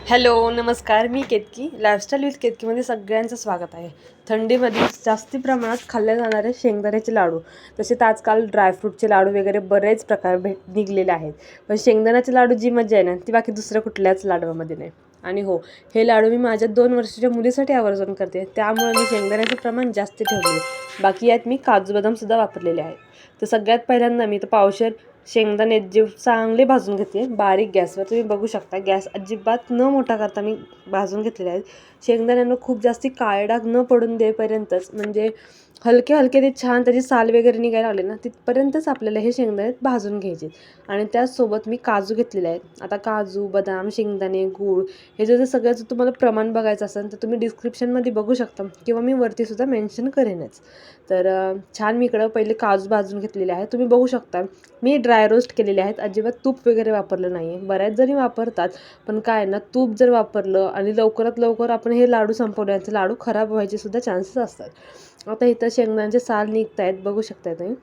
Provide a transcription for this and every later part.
Hello नमस्कार, मी Ketaki. Lifestyle with केतकीमध्ये सगळ्यांचं स्वागत आहे. थंडीमध्ये जास्ती प्रमाणात खाल्ले जाणारे शेंगदाण्याचे लाडू, तसेच आजकाल ड्रायफ्रूटचे लाडू वगैरे बरेच प्रकार निघलेले आहेत. पण शेंगदाण्याचे लाडू जी मजा आहे ना, ती बाकी दुसऱ्या कुठल्याच लाडूमध्ये नाही. आणि हो, हे लाडू मी माझ्या 2 वर्षाच्या मुलीसाठी आवर्जून करते, त्यामुळे मी शेंगदाण्याचे प्रमाण जास्त ठेवले. बाकी यात मी काजू बदामसुद्धा वापरलेले आहेत. तर सगळ्यात पहिल्यांदा मी तर पावशेर शेंगदाणे जे चांगले भाजून घेते बारीक गॅसवर. तुम्ही बघू शकता, गॅस अजिबात न मोठा करता मी भाजून घेतलेले आहेत. शेंगदाण्यांना खूप जास्ती काळे डाग न पडून देईपर्यंतच, म्हणजे हलके हलके ते छान त्याची साल वगैरे निघायला लागले ना, तिथपर्यंतच आपल्याला हे शेंगदाणे भाजून घ्यायचे. आणि त्याचसोबत मी काजू घेतलेले आहेत. आता काजू, बदाम, शेंगदाणे, गूळ हे जे सगळ्याचं तुम्हाला प्रमाण बघायचं असेल तर तुम्ही डिस्क्रिप्शनमध्ये बघू शकता, किंवा मी वरतीसुद्धा मेन्शन करेनच. तर छान मी इकडं पहिले काजू भाजून घेतलेले आहे. तुम्ही बघू शकता, मी ड्राय रोस्ट केलेले आहेत. अजिबात तूप वगैरे वापरलं नाही आहे. बऱ्याच जणी वापरतात, पण काय ना, तूप जर वापरलं आणि लवकरात लवकर आपण हे लाडू संपवल्यानंतर लाडू खराब व्हायचेसुद्धा चान्सेस असतात. आता इथं शेंगदाण्याचे साल निघत आहेत, बघू शकता तुम्ही.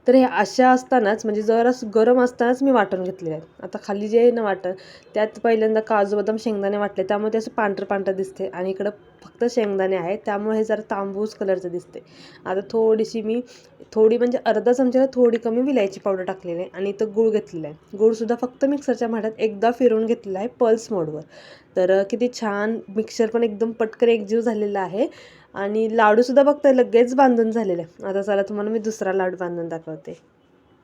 तर हे अशा असतानाच, म्हणजे जरासं गरम असतानाच मी वाटून घेतलेले आहेत. आता खाली जे आहे ना वाटण, त्यात पहिल्यांदा काजू बदाम शेंगदाणे वाटले, त्यामुळे ते असं पांढरं पांढरं दिसते. आणि इकडं फक्त शेंगदाणे आहेत, त्यामुळे हे जरा तांबूस कलरचं दिसते. आता थोडी म्हणजे अर्धा चमच्याला थोडी कमी विलायची पावडर टाकलेली आहे. आणि इथं गूळ घेतलेला आहे. गूळसुद्धा फक्त मिक्सरच्या भांड्यात एकदा फिरवून घेतलेला आहे पल्स मोडवर. तर किती छान मिक्सर पण एकदम पटकन एकजीव झालेला आहे. आणि लाडूसुद्धा बघताय लगेच बांधून झालेला आहे. आता चला तुम्हाला मी दुसरा लाडू बांधून दाखवते.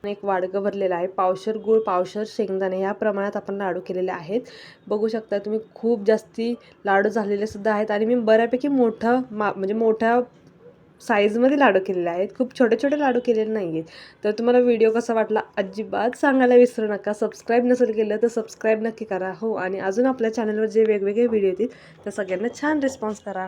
एक वाडगं भरलेलं आहे. पावशेर गूळ, पावशेर शेंगदाणे या प्रमाणात आपण लाडू केलेले आहेत. बघू शकता तुम्ही, खूप जास्ती लाडू झालेले सुद्धा आहेत. आणि मी बऱ्यापैकी म्हणजे मोठ्या साईजमध्ये लाडू केलेले आहेत. खूप छोटे छोटे लाडू केलेले नाही आहेत. तर तुम्हाला व्हिडिओ कसा वाटला अजिबात सांगायला विसरू नका. सबस्क्राईब नसेल केलं तर सबस्क्राईब नक्की करा. हो, आणि अजून आपल्या चॅनलवर जे वेगवेगळे व्हिडिओ येतील त्या सगळ्यांना छान रिस्पॉन्स करा.